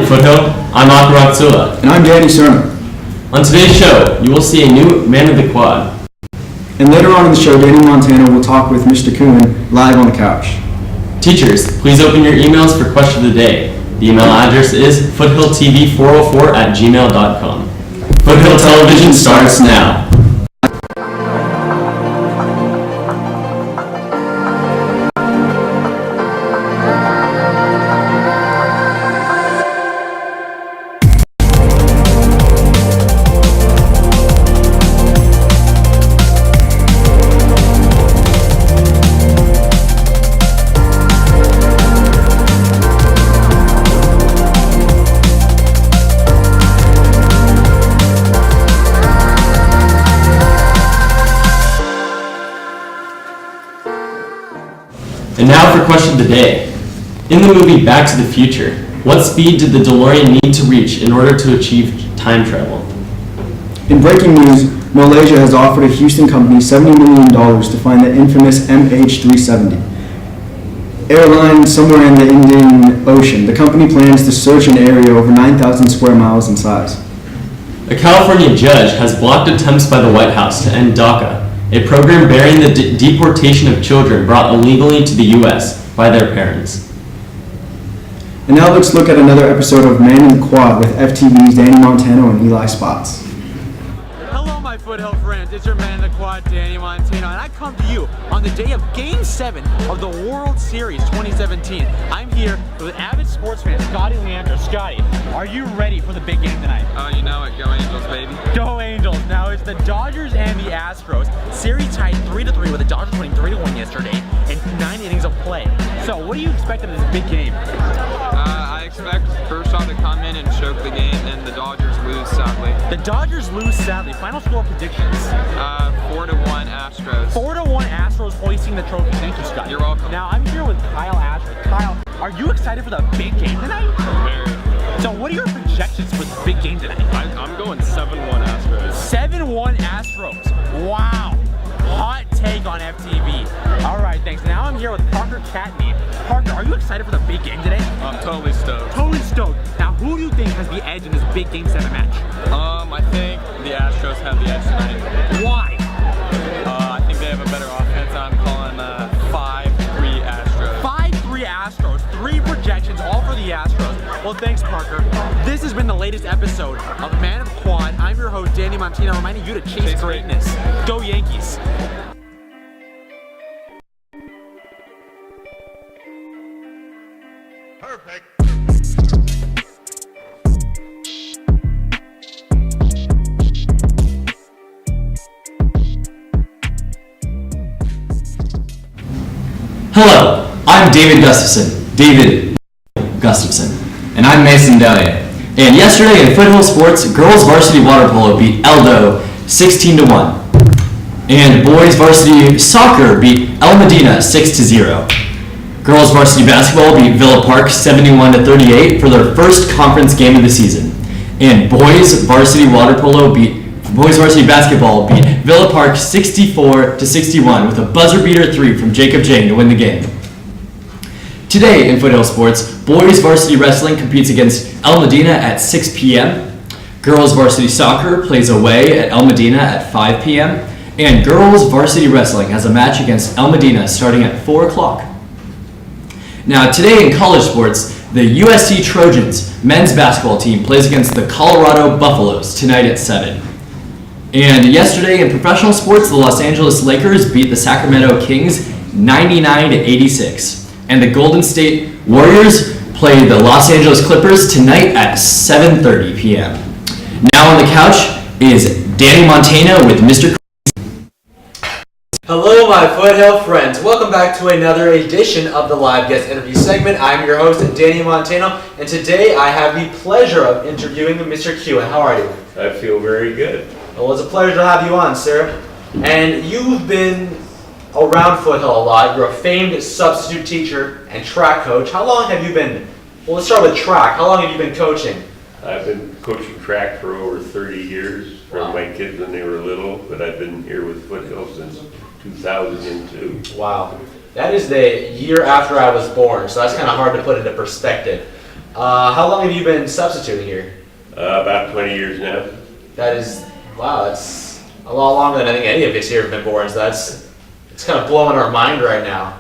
Foothill. I'm Akaratsula. And I'm Danny Cerna. On today's show, you will see a new man of the quad. And later on in the show, Danny Montana will talk with Mr. Kuhn live on the couch. Teachers, please open your emails for question of the day. The email address is foothilltv404@gmail.com. Foothill Television starts now. And now for question of the day. In the movie Back to the Future, what speed did the DeLorean need to reach in order to achieve time travel? In breaking news, Malaysia has offered a Houston company $70 million to find the infamous MH370 airline somewhere in the Indian Ocean. The company plans to search an area over 9,000 square miles in size. A California judge has blocked attempts by the White House to end DACA, a program bearing the deportation of children brought illegally to the U.S. by their parents. And now let's look at another episode of Man in the Quad with FTV's Danny Montana and Eli Spots. Hello, my Foothill friends. It's your Man in the Quad, Danny Montana, and I come to you on the day of Game 7 of the World Series 2017. I'm here with avid sports fan Scotty Leandro. Scotty, are you ready for the big game tonight? Oh, you know it. Go Angels, baby. Go Angels. Now it's the Dodgers and the Astros. Series tied 3-3 with the Dodgers winning 3-1 yesterday and 9 innings of play. So what do you expect of this big game? I expect Kershaw to come in and choke the game and the Dodgers lose, sadly. The Dodgers lose sadly. Final score predictions. 4-1 Astros. 4-1 Astros hoisting the trophy. Thank you, Scott. You're welcome. Now I'm here with Kyle Asher. Kyle, are you excited for the big game tonight? Very. So what are your projections for the big game tonight? I'm going 7-1 Astros. 7-1 Astros. Wow. Hot take on FTV. All right, thanks. Now I'm here with Parker Catney. Parker, are you excited for the big game today? I'm totally stoked. Totally stoked. Now, who do you think has the edge in this big Game 7 match? I think the Astros have the edge tonight. Why? I think they have a better offense. I'm calling 5-3 Astros. 5-3 Astros. 3 projections, all for the Astros. Well, thanks, Parker. This has been the latest episode of Man of Quad. I'm your host, Danny Montana, reminding you to chase greatness. Go Yankees. Perfect. Hello, I'm David Gustafson. And I'm Mason Delia. And yesterday in Foothill Sports, girls varsity water polo beat Eldo 16-1. And boys varsity soccer beat El Medina 6-0. Girls varsity basketball beat Villa Park 71-38 for their first conference game of the season. And boys varsity basketball beat Villa Park 64-61 with a buzzer beater 3 from Jacob Jang to win the game. Today in Foothill Sports, boys varsity wrestling competes against El Medina at 6 p.m. Girls varsity soccer plays away at El Medina at 5 p.m. And girls varsity wrestling has a match against El Medina starting at 4 o'clock. Now today in college sports, the USC Trojans men's basketball team plays against the Colorado Buffaloes tonight at 7. And yesterday in professional sports, the Los Angeles Lakers beat the Sacramento Kings 99-86. And the Golden State Warriors play the Los Angeles Clippers tonight at 7:30 p.m. Now on the couch is Danny Montana with Mr. Hello, my Foothill friends. Welcome back to another edition of the live guest interview segment. I'm your host, Danny Montana, and today I have the pleasure of interviewing Mr. Q. How are you? I feel very good. Well, it's a pleasure to have you on, sir. And you've been around Foothill a lot. You're a famed substitute teacher and track coach. How long have you been? Well, let's start with track. How long have you been coaching? I've been coaching track for over 30 years from my kids when they were little, but I've been here with Foothill since 2002. Wow. That is the year after I was born, so that's kind of hard to put into perspective. How long have you been substituting here? About 20 years now. That is, wow, that's a lot longer than I think any of us here have been born, so it's kind of blowing our mind right now.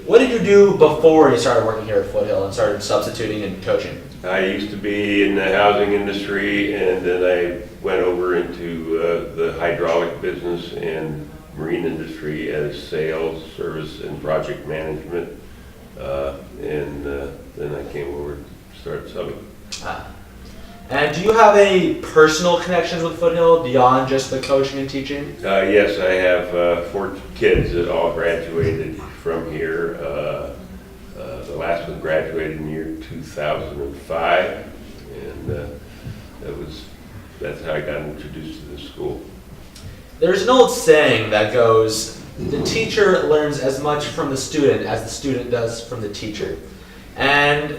What did you do before you started working here at Foothill and started substituting and coaching? I used to be in the housing industry, and then I went over into the hydraulic business and marine industry as sales, service, and project management. Then I came over to start subbing. And do you have a personal connections with Foothill beyond just the coaching and teaching? Yes, I have 4 kids that all graduated from here. The last one graduated in the year 2005, and that's how I got introduced to the school. There's an old saying that goes, the teacher learns as much from the student as the student does from the teacher. And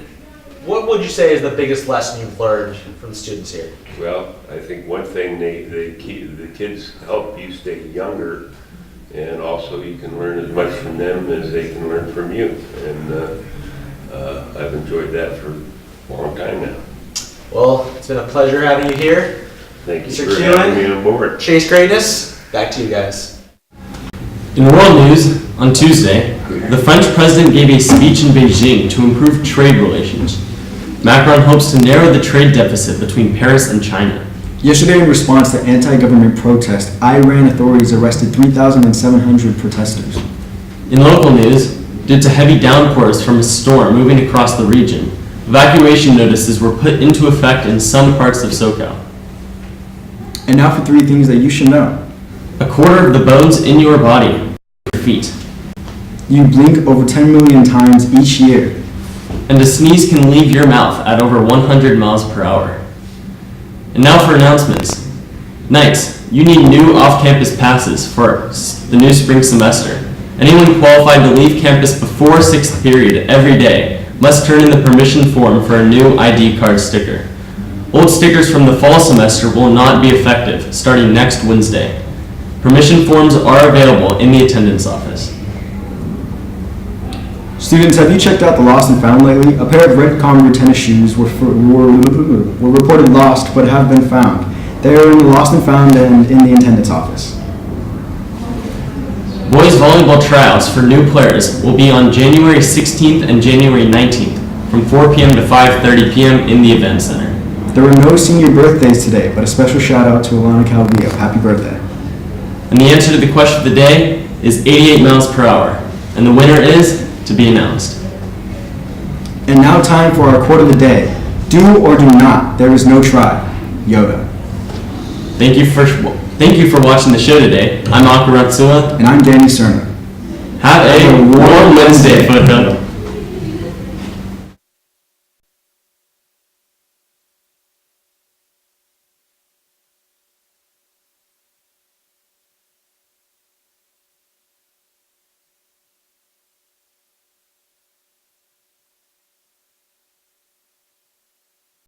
what would you say is the biggest lesson you've learned from the students here? Well, I think one thing the kids help you stay younger, and also you can learn as much from them as they can learn from you. And I've enjoyed that for a long time now. Well, it's been a pleasure having you here. Thank you Mr. for Keelan, having me on board. Chase Greatness, back to you guys. In world news, on Tuesday, the French president gave a speech in Beijing to improve trade relations. Macron hopes to narrow the trade deficit between Paris and China. Yesterday, in response to anti-government protests, Iran authorities arrested 3,700 protesters. In local news, due to heavy downpours from a storm moving across the region, evacuation notices were put into effect in some parts of SoCal. And now for 3 things that you should know. A quarter of the bones in your body are your feet. You blink over 10 million times each year. And a sneeze can leave your mouth at over 100 miles per hour. And now for announcements. Knights, you need new off-campus passes for the new spring semester. Anyone qualified to leave campus before 6th period every day must turn in the permission form for a new ID card sticker. Old stickers from the fall semester will not be effective starting next Wednesday. Permission forms are available in the attendance office. Students, have you checked out the lost and found lately? A pair of red Converse tennis shoes were reported lost but have been found. They are in the lost and found and in the attendance office. Boys volleyball tryouts for new players will be on January 16th and January 19th from 4 p.m. to 5:30 p.m. in the event center. There were no senior birthdays today, but a special shout out to Alana Calvillo. Happy birthday. And the answer to the question of the day is 88 miles per hour. And the winner is to be announced. And now time for our quote of the day. Do or do not. There is no try. Yoda. Thank you for watching the show today. I'm Akaratsua. And I'm Danny Cerner. Have a warm Wednesday, Foothill.